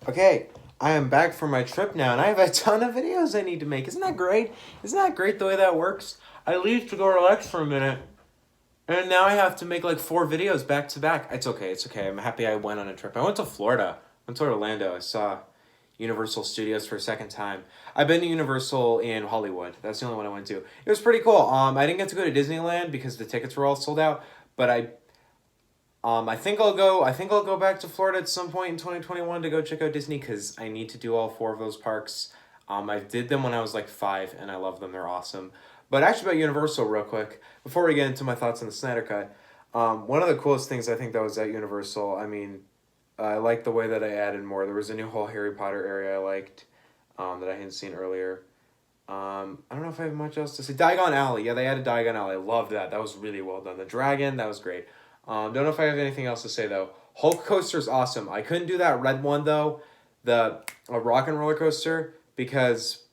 Okay, I am back from my trip now, and I have a ton of videos I need to make. Isn't that great? Isn't that great the way that works? I leave to go relax for a minute, and now I have to make like 4 videos back to back. It's okay, it's okay. I'm happy I went on a trip. I went to Florida. I went to Orlando. I saw Universal Studios for a second time. I've been to Universal in Hollywood. That's the only one I went to. It was pretty cool. I didn't get to go to Disneyland because the tickets were all sold out, but I think I'll go. I think I'll go back to Florida at some point in 2021 to go check out Disney because I need to do all 4 of those parks. I did them when I was like 5, and I love them. They're awesome. But actually, about Universal, real quick, before we get into my thoughts on the Snyder Cut, one of the coolest things I think that was at Universal. I mean, I like the way that I added more. There was a new whole Harry Potter area I liked, that I hadn't seen earlier. I don't know if I have much else to say. Diagon Alley, yeah, they added Diagon Alley. I loved that. That was really well done. The dragon, that was great. Don't know if I have anything else to say though. Hulk coaster's awesome. I couldn't do that red one though, the rock and roller coaster because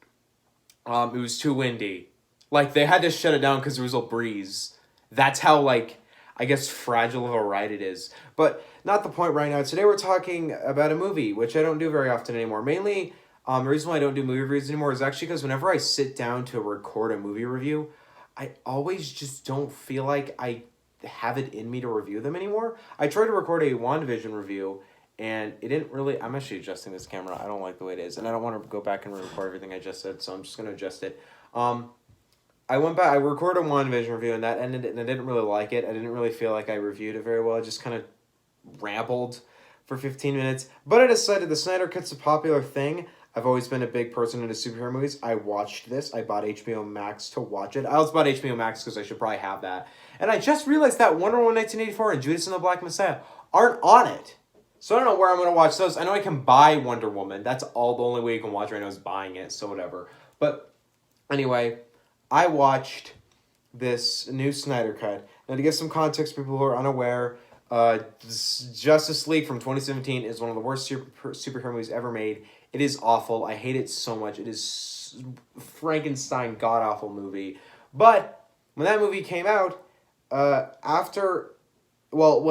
it was too windy. Like they had to shut it down because there was a breeze. That's how like I guess fragile of a ride it is. But not the point right now. Today we're talking about a movie, which I don't do very often anymore. Mainly, the reason why I don't do movie reviews anymore is actually because whenever I sit down to record a movie review, I always just don't feel like I have it in me to review them anymore. I tried to record a WandaVision review and it didn't really. I'm actually adjusting this camera. I don't like the way it is, and I don't want to go back and record everything I just said, so I'm just going to adjust it. Um, I went back, I recorded a WandaVision review and that ended, and I didn't really like it. I didn't really feel like I reviewed it very well. I just kind of rambled for 15 minutes. But I decided the Snyder Cut's a popular thing. I've always been a big person into superhero movies. I watched this. I bought HBO Max to watch it. I also bought HBO Max because I should probably have that. And I just realized that Wonder Woman 1984 and Judas and the Black Messiah aren't on it. So I don't know where I'm going to watch those. I know I can buy Wonder Woman. That's all the only way you can watch right now is buying it. So whatever. But anyway, I watched this new Snyder Cut. Now, to get some context, people who are unaware, Justice League from 2017 is one of the worst superhero movies ever made. It is awful. I hate it so much. It is Frankenstein god awful movie. But when that movie came out, when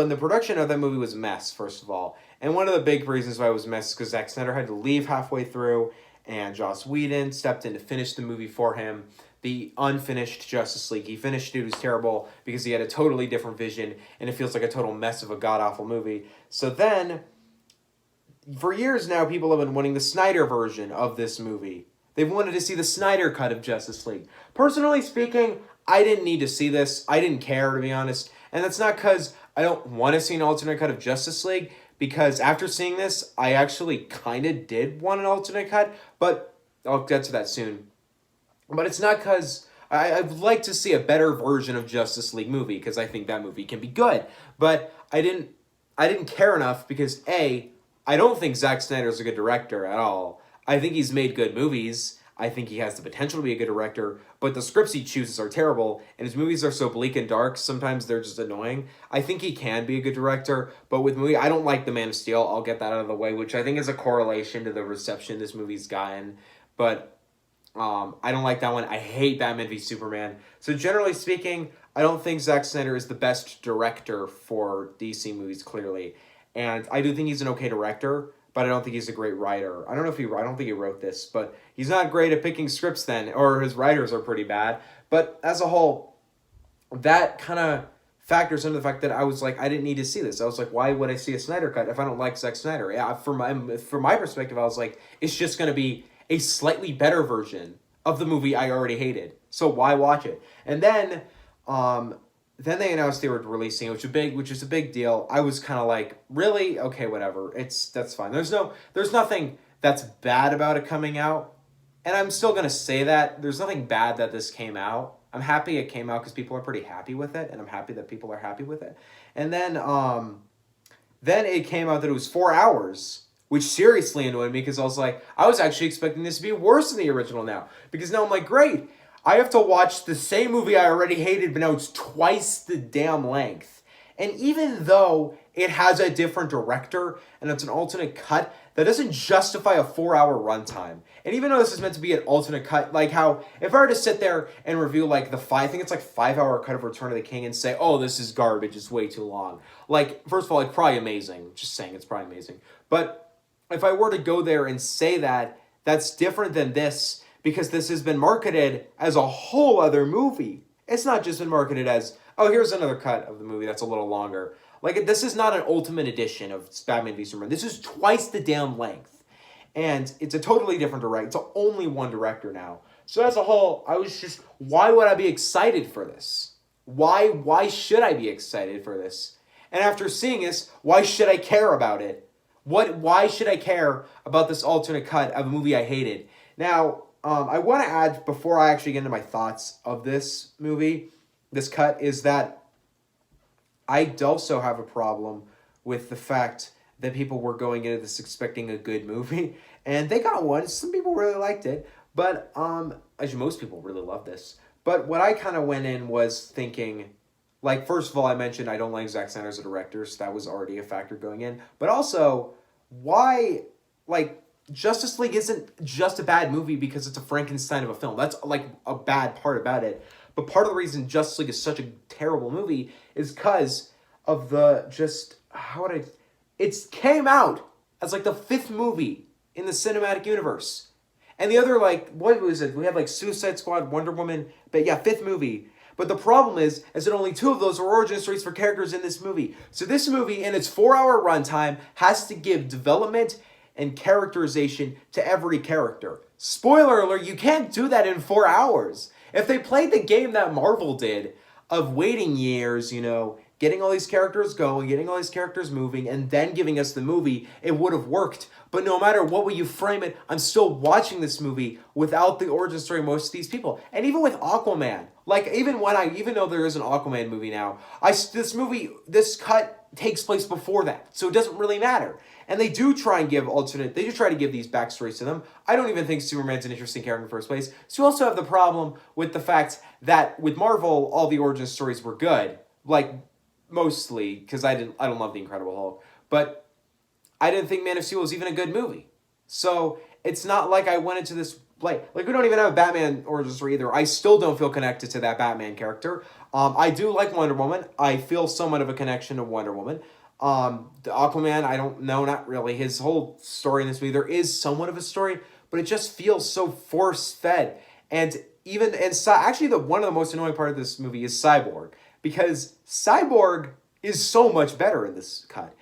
the production of that movie was a mess, first of all, and one of the big reasons why it was a mess is because Zack Snyder had to leave halfway through, and Joss Whedon stepped in to finish the movie for him. The unfinished Justice League. He finished it. It was terrible because he had a totally different vision, and it feels like a total mess of a god awful movie. So then, for years now, people have been wanting the Snyder version of this movie. They've wanted to see the Snyder cut of Justice League. Personally speaking, I didn't need to see this. I didn't care, to be honest. And that's not because I don't want to see an alternate cut of Justice League, because after seeing this, I actually kind of did want an alternate cut, but I'll get to that soon. But it's not because I'd like to see a better version of Justice League movie because I think that movie can be good. But I didn't care enough because I don't think Zack Snyder is a good director at all. I think he's made good movies. I think he has the potential to be a good director, but the scripts he chooses are terrible, and his movies are so bleak and dark, sometimes they're just annoying. I think he can be a good director, but with movie, I don't like The Man of Steel. I'll get that out of the way, which I think is a correlation to the reception this movie's gotten. But I don't like that one. I hate Batman v Superman. So generally speaking, I don't think Zack Snyder is the best director for DC movies, clearly. And I do think he's an okay director, but I don't think he's a great writer. I don't think he wrote this, but he's not great at picking scripts then, or his writers are pretty bad. But as a whole, that kind of factors into the fact that I was like, I didn't need to see this. I was like, why would I see a Snyder cut if I don't like Zack Snyder? Yeah, from my perspective, I was like, it's just going to be a slightly better version of the movie I already hated. So why watch it? And then they announced they were releasing it, which is a big deal. I was kind of like, really? Okay, whatever. That's fine. There's nothing that's bad about it coming out. And I'm still going to say that. There's nothing bad that this came out. I'm happy it came out because people are pretty happy with it, and I'm happy that people are happy with it. And then it came out that it was 4 hours, which seriously annoyed me because I was like, I was actually expecting this to be worse than the original now. Because now I'm like, great, I have to watch the same movie I already hated, but now it's twice the damn length. And even though it has a different director and it's an alternate cut, that doesn't justify a 4-hour runtime. And even though this is meant to be an alternate cut, like how if I were to sit there and review like I think it's like 5-hour cut of Return of the King and say, oh, this is garbage, it's way too long. Like, first of all, it's probably amazing. Just saying, it's probably amazing. But if I were to go there and say that, that's different than this because this has been marketed as a whole other movie. It's not just been marketed as, oh, here's another cut of the movie that's a little longer. Like, this is not an ultimate edition of Batman v Superman. This is twice the damn length. And it's a totally different director. It's only one director now. So as a whole, I was just, why would I be excited for this? Why should I be excited for this? And after seeing this, why should I care about it? Why should I care about this alternate cut of a movie I hated? Now, I want to add, before I actually get into my thoughts of this movie, this cut, is that I also have a problem with the fact that people were going into this expecting a good movie, and they got one. Some people really liked it, but as most people really love this. But what I kind of went in was thinking, like, first of all, I mentioned I don't like Zack Snyder as a director, so that was already a factor going in. But also, why, like, Justice League isn't just a bad movie because it's a Frankenstein of a film. That's, like, a bad part about it. But part of the reason Justice League is such a terrible movie is because of the, just, it came out as, like, the 5th movie in the cinematic universe. And the other, like, what was it? We had, like, Suicide Squad, Wonder Woman, but yeah, 5th movie. But the problem is that only 2 of those are origin stories for characters in this movie. So this movie, in its 4-hour runtime, has to give development and characterization to every character. Spoiler alert, you can't do that in 4 hours. If they played the game that Marvel did of waiting years, getting all these characters going, getting all these characters moving, and then giving us the movie, it would have worked. But no matter what way you frame it, I'm still watching this movie without the origin story of most of these people. And even with Aquaman, like, even though there is an Aquaman movie now, this cut takes place before that, so it doesn't really matter. And they do try to give these backstories to them. I don't even think Superman's an interesting character in the first place. So you also have the problem with the fact that with Marvel, all the origin stories were good. Like, mostly, because I don't love The Incredible Hulk. But I didn't think Man of Steel was even a good movie. So it's not like I went into this, like we don't even have a Batman origin story either. I still don't feel connected to that Batman character. I do like Wonder Woman. I feel somewhat of a connection to Wonder Woman. The Aquaman, I don't know, not really. His whole story in this movie, there is somewhat of a story, but it just feels so force-fed. And actually, one of the most annoying part of this movie is Cyborg, because Cyborg is so much better in this cut.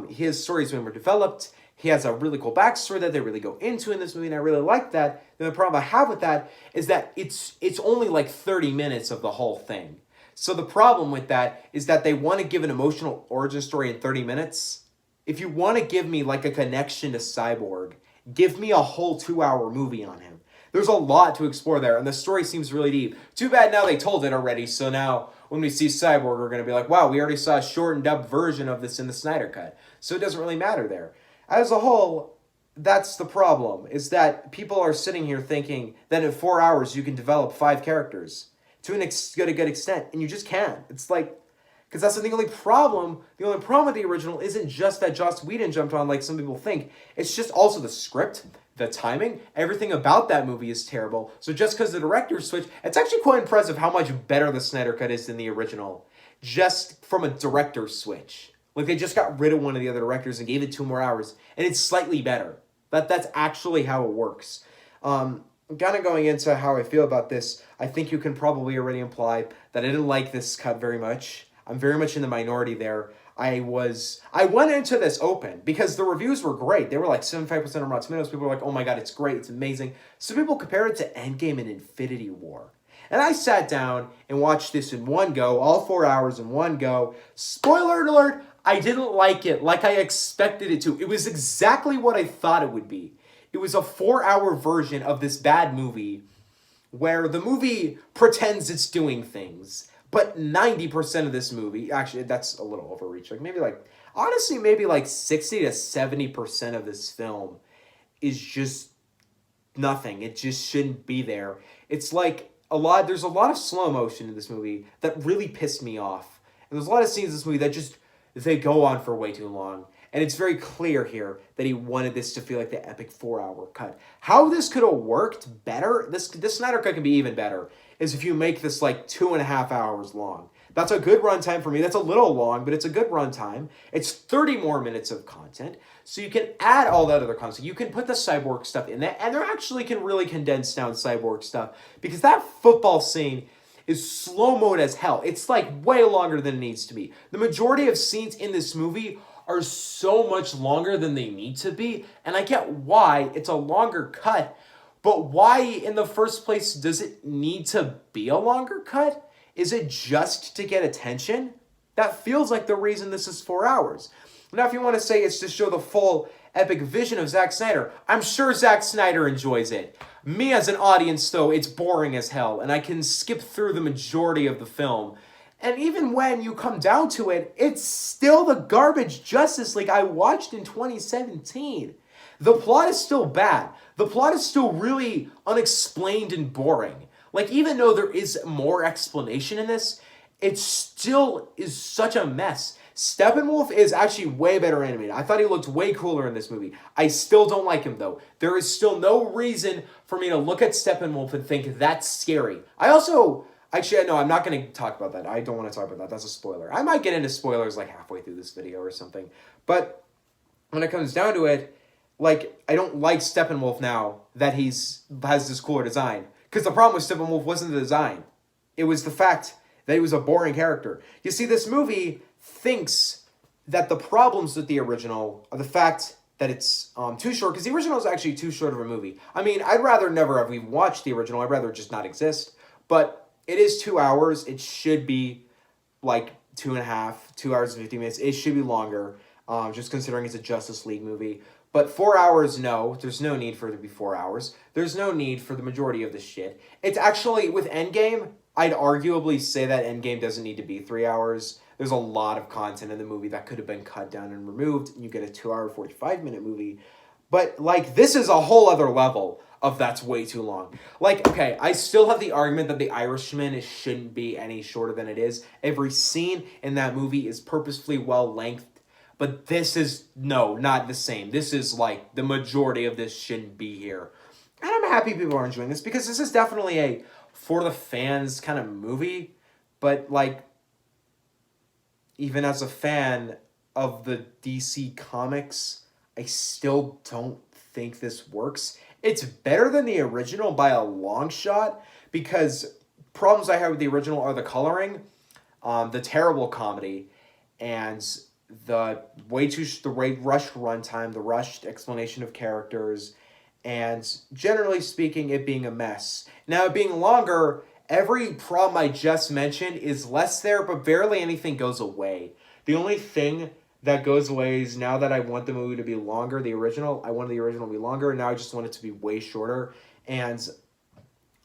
His story's been more developed. He has a really cool backstory that they really go into in this movie, and I really like that. And the problem I have with that is that it's only like 30 minutes of the whole thing. So the problem with that is that they want to give an emotional origin story in 30 minutes. If you want to give me like a connection to Cyborg, give me a whole 2-hour movie on him. There's a lot to explore there, and the story seems really deep. Too bad now they told it already, so now when we see Cyborg, we're going to be like, wow, we already saw a shortened up version of this in the Snyder Cut. So it doesn't really matter there. As a whole, that's the problem, is that people are sitting here thinking that in 4 hours you can develop 5 characters to a good extent, and you just can't. It's like, because that's the only problem with the original isn't just that Joss Whedon jumped on like some people think. It's just also the script, the timing, everything about that movie is terrible. So just because the director switched, it's actually quite impressive how much better the Snyder Cut is than the original, just from a director switch. Like, they just got rid of one of the other directors and gave it 2 more hours, and it's slightly better. That's actually how it works. Kind of going into how I feel about this, I think you can probably already imply that I didn't like this cut very much. I'm very much in the minority there. I went into this open because the reviews were great. They were like 75% on Rotten Tomatoes. People were like, oh my god, it's great, it's amazing. Some people compared it to Endgame and Infinity War. And I sat down and watched this in one go, all 4 hours in one go. Spoiler alert, I didn't like it like I expected it to. It was exactly what I thought it would be. It was a 4-hour version of this bad movie where the movie pretends it's doing things. But 90% of this movie, actually, that's a little overreach. Honestly, maybe like 60 to 70% of this film is just nothing. It just shouldn't be there. It's like there's a lot of slow motion in this movie that really pissed me off. And there's a lot of scenes in this movie that they go on for way too long. And it's very clear here that he wanted this to feel like the epic 4-hour cut. How this could have worked better, this Snyder Cut can be even better, is if you make this like 2.5 hours long. That's a good runtime for me. That's a little long, but it's a good runtime. It's 30 more minutes of content. So you can add all that other content. You can put the Cyborg stuff in there, and there actually can really condense down Cyborg stuff because that football scene is slow-mo as hell. It's like way longer than it needs to be. The majority of scenes in this movie are so much longer than they need to be, and I get why it's a longer cut, but why in the first place does it need to be a longer cut? Is it just to get attention? That feels like the reason this is 4 hours. Now, if you want to say it's to show the full epic vision of Zack Snyder, I'm sure Zack Snyder enjoys it. Me as an audience, though, it's boring as hell, and I can skip through the majority of the film. And even when you come down to it, it's still the garbage Justice League I watched in 2017. The plot is still bad. The plot is still really unexplained and boring. Like, even though there is more explanation in this, it still is such a mess. Steppenwolf is actually way better animated. I thought he looked way cooler in this movie. I still don't like him, though. There is still no reason for me to look at Steppenwolf and think that's scary. I also... Actually, no, I'm not going to talk about that. I don't want to talk about that. That's a spoiler. I might get into spoilers like halfway through this video or something. But when it comes down to it, like, I don't like Steppenwolf now that has this cooler design. Because the problem with Steppenwolf wasn't the design. It was the fact that he was a boring character. You see, this movie thinks that the problems with the original are the fact that it's too short, because the original is actually too short of a movie. I mean, I'd rather never have even watched the original. I'd rather just not exist. But it is 2 hours. It should be like 2.5, 2 hours and 50 minutes. It should be longer, just considering it's a Justice League movie. But 4 hours, no. There's no need for it to be 4 hours. There's no need for the majority of this shit. It's actually, with Endgame, I'd arguably say that Endgame doesn't need to be 3 hours. There's a lot of content in the movie that could have been cut down and removed, and you get a 2 hour, 45-minute movie. But, like, this is a whole other level of that's way too long. Like, okay, I still have the argument that The Irishman shouldn't be any shorter than it is. Every scene in that movie is purposefully well-lengthed. But this is, no, not the same. This is, like, the majority of this shouldn't be here. And I'm happy people are enjoying this, because this is definitely a for-the-fans kind of movie. But, like, even as a fan of the DC Comics, I still don't think this works. It's better than the original by a long shot, because problems I have with the original are the coloring, the terrible comedy, and the rushed runtime, the rushed explanation of characters, and generally speaking, it being a mess. Now, it being longer, every problem I just mentioned is less there, but barely anything goes away. The only thing that goes away is now that I want the movie to be longer, I wanted the original to be longer, and now I just want it to be way shorter. And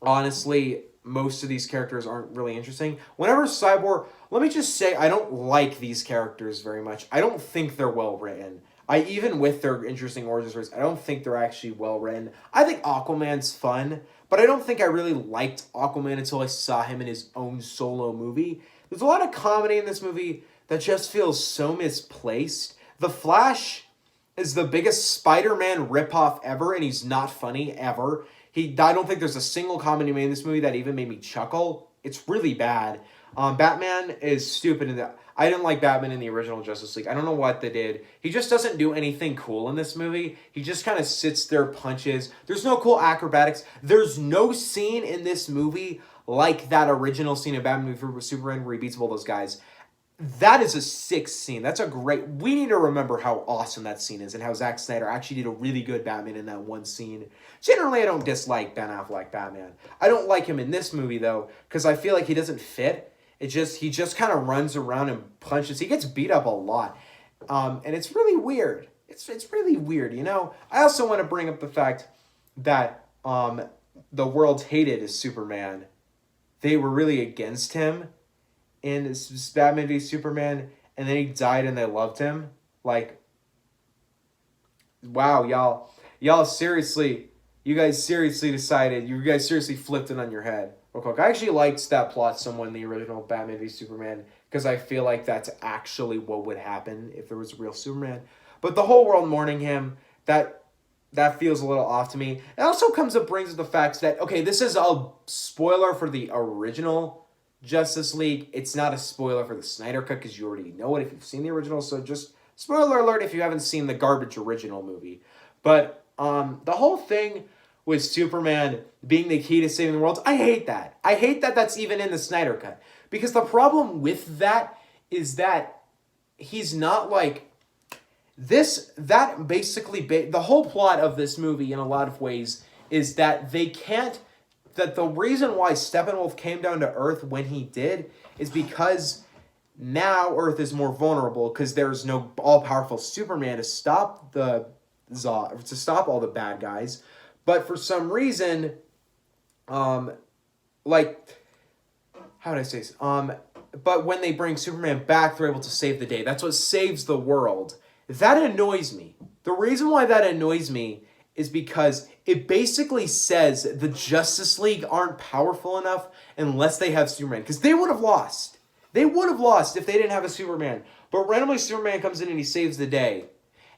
honestly, most of these characters aren't really interesting. Whenever Cyborg, let me just say, I don't like these characters very much. I don't think they're well written. Even with their interesting origin stories, I don't think they're actually well written. I think Aquaman's fun, but I don't think I really liked Aquaman until I saw him in his own solo movie. There's a lot of comedy in this movie that just feels so misplaced. The Flash is the biggest Spider-Man ripoff ever, and he's not funny ever. I don't think there's a single comedy made in this movie that even made me chuckle. It's really bad. Batman is stupid. I didn't like Batman in the original Justice League. I don't know what they did. He just doesn't do anything cool in this movie. He just kind of sits there, punches. There's no cool acrobatics. There's no scene in this movie like that original scene of Batman v Superman where he beats all those guys. That is a sick scene. That's a great... We need to remember how awesome that scene is and how Zack Snyder actually did a really good Batman in that one scene. Generally, I don't dislike Ben Affleck Batman. I don't like him in this movie, though, because I feel like he doesn't fit. He just kind of runs around and punches. He gets beat up a lot. And it's really weird. It's really weird, you know? I also want to bring up the fact that the world hated Superman. They were really against him in Batman v Superman, and then he died and they loved him. Like, wow, y'all seriously, you guys seriously decided, you guys seriously flipped it on your head. Real quick, I actually liked that plot somewhat in the original Batman v Superman, because I feel like that's actually what would happen if there was a real Superman. But the whole world mourning him, that feels a little off to me. It also brings up the fact that, okay, this is a spoiler for the original Justice League. It's not a spoiler for the Snyder Cut because you already know it if you've seen the original. So just spoiler alert if you haven't seen the garbage original movie. But the whole thing with Superman being the key to saving the world, I hate that. I hate that that's even in the Snyder Cut. Because the problem with that is that he's not like this. That basically, the whole plot of this movie in a lot of ways is that they can't, that the reason why Steppenwolf came down to Earth when he did is because now Earth is more vulnerable because there's no all-powerful Superman to stop the to stop all the bad guys. But for some reason, like, how would I say this? But when they bring Superman back, they're able to save the day. That's what saves the world. That annoys me. The reason why that annoys me is because it basically says the Justice League aren't powerful enough unless they have Superman. Because they would have lost. They would have lost if they didn't have a Superman. But randomly Superman comes in and he saves the day.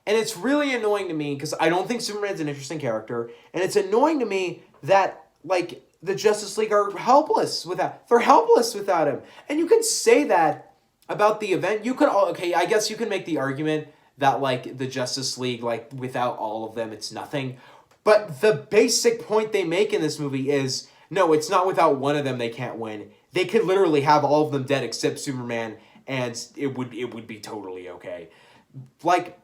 And it's really annoying to me because I don't think Superman's an interesting character. And it's annoying to me that, like, the Justice League are helpless without... They're helpless without him. And you could say that about the event. You could... Okay, I guess you can make the argument that, like, the Justice League, like, without all of them, it's nothing. But the basic point they make in this movie is, no, it's not without one of them they can't win. They could literally have all of them dead except Superman, and it would be totally okay. Like,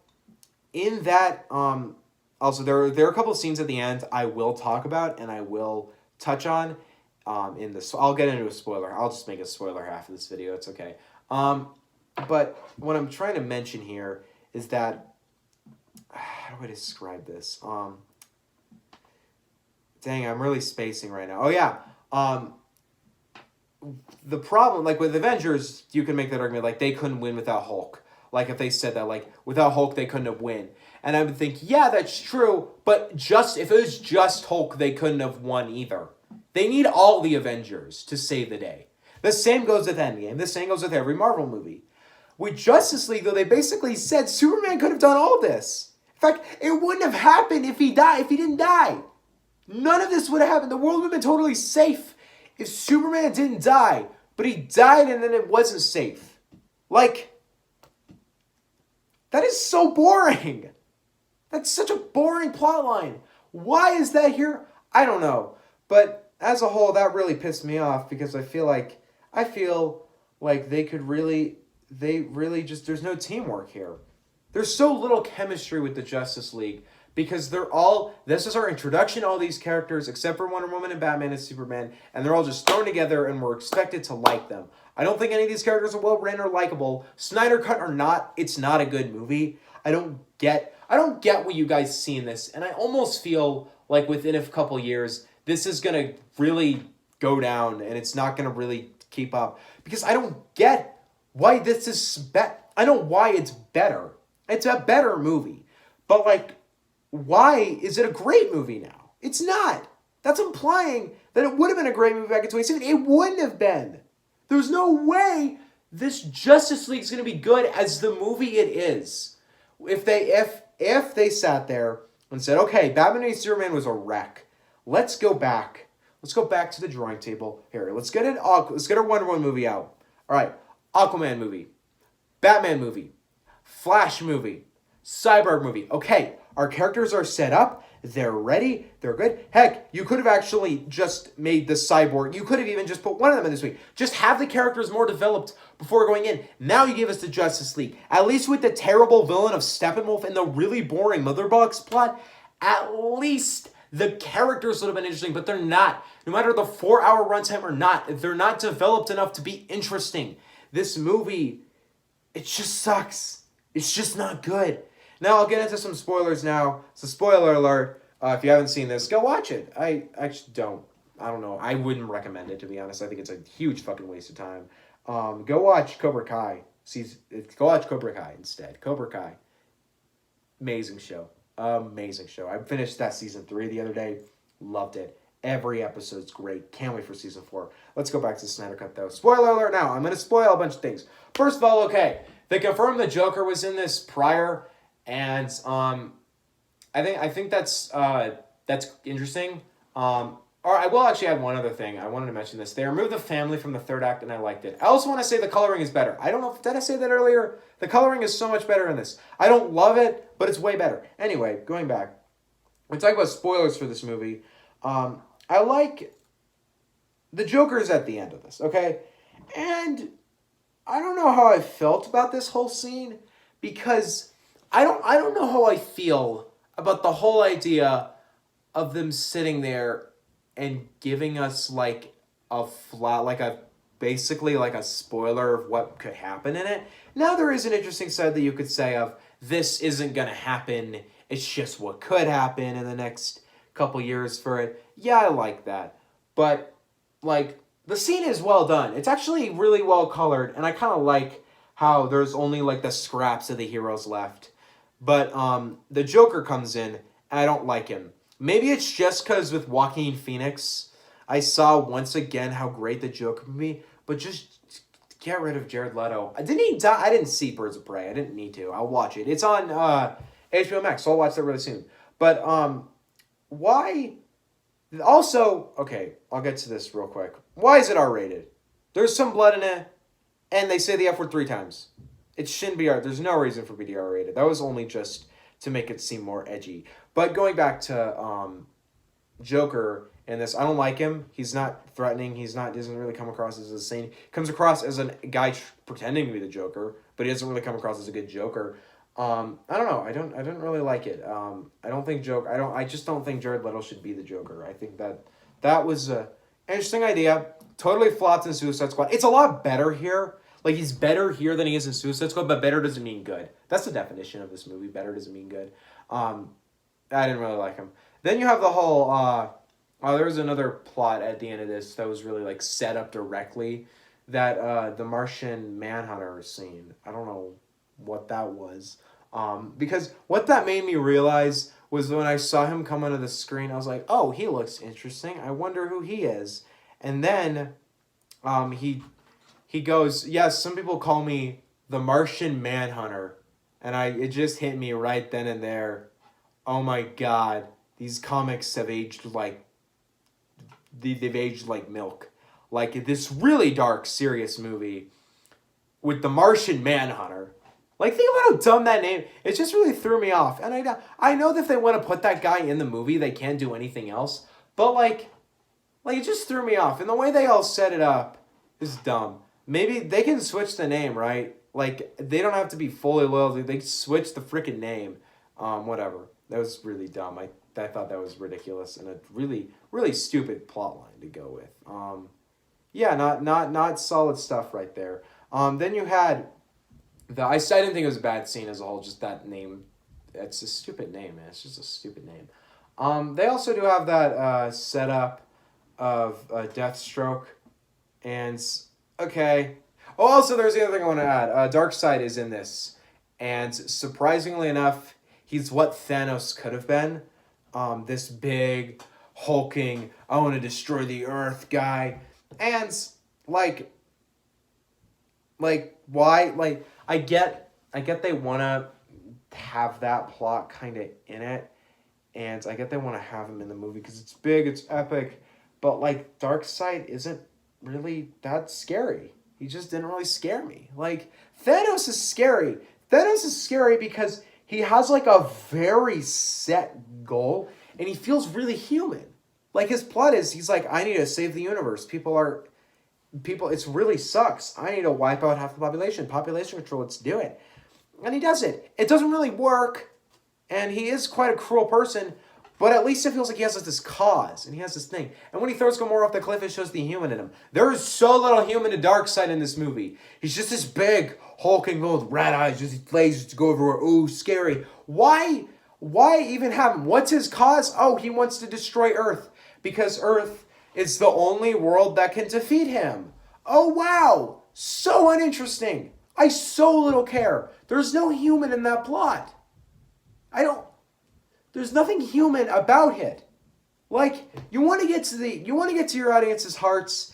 in that, also, there are a couple of scenes at the end I will talk about, and I will touch on, in this. I'll get into a spoiler. I'll just make a spoiler half of this video. It's okay. But what I'm trying to mention here is that, how do I describe this? Dang, I'm really spacing right now. Oh, yeah. The problem, like with Avengers, you can make that argument, like, they couldn't win without Hulk. Like, if they said that, like, without Hulk, they couldn't have win. And I would think, yeah, that's true, but if it was just Hulk, they couldn't have won either. They need all the Avengers to save the day. The same goes with Endgame. The same goes with every Marvel movie. With Justice League, though, they basically said Superman could have done all this. In fact, it wouldn't have happened if he didn't die. None of this would have happened. The world would have been totally safe if Superman didn't die. But he died and then it wasn't safe. Like, that is so boring. That's such a boring plot line. Why is that here? I don't know. But as a whole, that really pissed me off because I feel like they really just, there's no teamwork here. There's so little chemistry with the Justice League because this is our introduction to all these characters except for Wonder Woman and Batman and Superman, and they're all just thrown together and we're expected to like them. I don't think any of these characters are well written or likable. Snyder Cut or not, it's not a good movie. I don't get what you guys see in this, and I almost feel like within a couple years, this is going to really go down, and it's not going to really keep up. Because I don't get why this is I know why it's better. It's a better movie. But, like, why is it a great movie now? It's not. That's implying that it would have been a great movie back in 2017. It wouldn't have been. There's no way this Justice League is going to be good as the movie it is. If they sat there and said, okay, Batman v Superman was a wreck. Let's go back. Let's go back to the drawing table. Here, let's get a Wonder Woman movie out. All right, Aquaman movie, Batman movie, Flash movie, Cyborg movie. Okay, our characters are set up. They're ready. They're good. Heck, you could have actually just made the Cyborg. You could have even just put one of them in this week. Just have the characters more developed before going in. Now you give us the Justice League. At least with the terrible villain of Steppenwolf and the really boring Mother Box plot, at least the characters would have been interesting, but they're not. No matter the 4-hour runtime or not, they're not developed enough to be interesting. This movie, it just sucks. It's just not good. Now, I'll get into some spoilers now. So, spoiler alert. If you haven't seen this, go watch it. I actually don't. I don't know. I wouldn't recommend it, to be honest. I think it's a huge fucking waste of time. Go watch Cobra Kai. Go watch Cobra Kai instead. Cobra Kai. Amazing show. Amazing show. I finished that season 3 the other day. Loved it. Every episode's great. Can't wait for season 4. Let's go back to the Snyder Cut, though. Spoiler alert now. I'm going to spoil a bunch of things. First of all, okay. They confirmed the Joker was in this prior... And I think that's interesting. Or Or I will actually add one other thing. I wanted to mention this. They removed the family from the third act, and I liked it. I also want to say the coloring is better. I don't know, did I say that earlier? The coloring is so much better in this. I don't love it, but it's way better. Anyway, going back. We talk about spoilers for this movie. I like the Joker's at the end of this, okay? And I don't know how I felt about this whole scene because I don't know how I feel about the whole idea of them sitting there and giving us like a flat, basically like a spoiler of what could happen in it. Now there is an interesting side that you could say of this isn't gonna happen. It's just what could happen in the next couple years for it. Yeah, I like that, but like the scene is well done. It's actually really well colored, and I kind of like how there's only like the scraps of the heroes left. But the Joker comes in, and I don't like him. Maybe it's just because with Joaquin Phoenix, I saw once again how great the Joker would be, but just get rid of Jared Leto. Didn't he die? I didn't see Birds of Prey. I didn't need to. I'll watch it. It's on HBO Max, so I'll watch that really soon. But why? Also, okay, I'll get to this real quick. Why is it R-rated? There's some blood in it, and they say the F word 3 times. It shouldn't be R. There's no reason for it to be R-rated. That was only just to make it seem more edgy. But going back to Joker in this, I don't like him. He's not threatening. Doesn't really come across as a saint. Comes across as a guy pretending to be the Joker, but he doesn't really come across as a good Joker. I don't know. I don't really like it. I just don't think Jared Leto should be the Joker. I think that was a interesting idea. Totally flopped in Suicide Squad. It's a lot better here. Like, he's better here than he is in Suicide Squad, but better doesn't mean good. That's the definition of this movie. Better doesn't mean good. I didn't really like him. Then you have the whole, there was another plot at the end of this that was really, like, set up directly. That, the Martian Manhunter scene. I don't know what that was. Because what that made me realize was when I saw him come onto the screen, I was like, oh, he looks interesting. I wonder who he is. And then, he goes, yes, some people call me the Martian Manhunter. And it just hit me right then and there. Oh my God, these comics have aged like, they've aged like milk. Like this really dark, serious movie with the Martian Manhunter. Like, think about how dumb that name, it just really threw me off. And I know that if they want to put that guy in the movie, they can't do anything else. But like it just threw me off. And the way they all set it up is dumb. Maybe they can switch the name, right? Like, they don't have to be fully loyal. They can switch the freaking name. Whatever. That was really dumb. I thought that was ridiculous and a really, really stupid plot line to go with. Yeah, not solid stuff right there. Then you had I didn't think it was a bad scene as a whole, just that name. It's a stupid name, man. It's just a stupid name. They also do have that setup of Deathstroke. And, okay. Oh, also, there's the other thing I want to add. Darkseid is in this. And surprisingly enough, he's what Thanos could have been. This big, hulking, I want to destroy the Earth guy. And, like, why? Like, I get they want to have that plot kind of in it. And I get they want to have him in the movie because it's big, it's epic. But, like, Darkseid isn't really that scary. He just didn't really scare me. Like, Thanos is scary. Thanos is scary because he has, like, a very set goal. And he feels really human. Like, his plot is, he's like, I need to save the universe. People, it really sucks. I need to wipe out half the population. Population control, let's do it. And he does it. It doesn't really work. And he is quite a cruel person. But at least it feels like he has this cause. And he has this thing. And when he throws Gamora off the cliff, it shows the human in him. There is so little human to Darkseid in this movie. He's just this big, hulking, old rat eyes. Just lasers to go everywhere. Ooh, scary. Why even have him? What's his cause? Oh, he wants to destroy Earth. Because Earth is the only world that can defeat him. Oh, wow. So uninteresting. I so little care. There's no human in that plot. There's nothing human about it. Like, you want to get to your audience's hearts.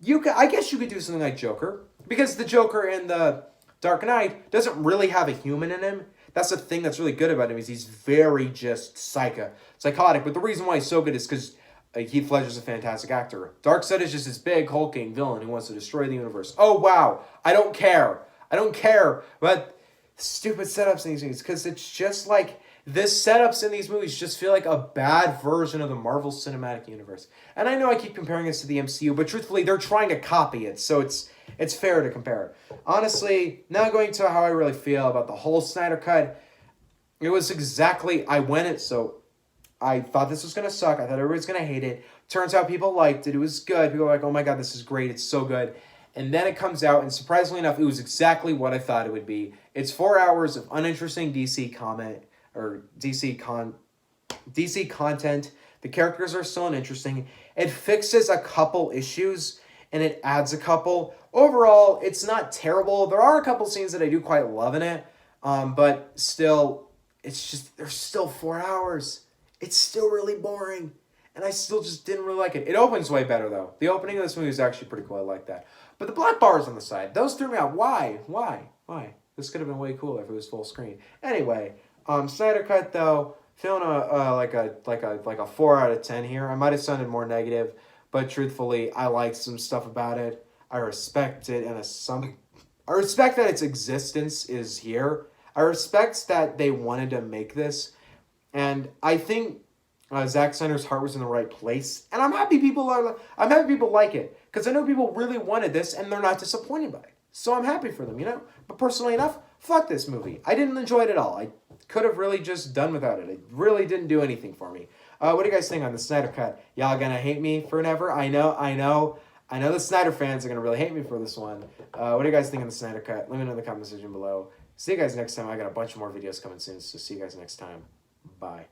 I guess you could do something like Joker. Because the Joker in the Dark Knight doesn't really have a human in him. That's the thing that's really good about him, is he's very just psychotic. But the reason why he's so good is because Heath Ledger's a fantastic actor. Darkseid is just this big hulking villain who wants to destroy the universe. Oh wow, I don't care. I don't care about stupid setups in these movies because it's just like this setups in these movies just feel like a bad version of the Marvel Cinematic Universe. And I know I keep comparing this to the MCU, but truthfully, they're trying to copy it, so it's fair to compare. Honestly, now going to how I really feel about the whole Snyder Cut, it was exactly I went it so. I thought this was going to suck. I thought everybody's going to hate it. Turns out people liked it. It was good. People were like, oh my God, this is great. It's so good. And then it comes out, and surprisingly enough, it was exactly what I thought it would be. It's 4 hours of uninteresting DC DC content. The characters are still uninteresting. It fixes a couple issues, and it adds a couple. Overall, it's not terrible. There are a couple scenes that I do quite love in it, but still, it's just, there's still 4 hours. It's still really boring. And I still just didn't really like it. It opens way better, though. The opening of this movie is actually pretty cool. I like that. But the black bars on the side, those threw me out. Why? This could have been way cooler if it was full screen. Anyway, Snyder Cut, though, feeling like a 4 out of 10 here. I might have sounded more negative, but truthfully, I like some stuff about it. I respect it, and I respect that its existence is here. I respect that they wanted to make this. And I think Zack Snyder's heart was in the right place, and I'm happy people like it because I know people really wanted this, and they're not disappointed by it. So I'm happy for them, you know. But personally enough, fuck this movie. I didn't enjoy it at all. I could have really just done without it. It really didn't do anything for me. What do you guys think on the Snyder Cut? Y'all gonna hate me forever? I know the Snyder fans are gonna really hate me for this one. What do you guys think on the Snyder Cut? Let me know in the comment section below. See you guys next time. I got a bunch more videos coming soon, so see you guys next time. Bye.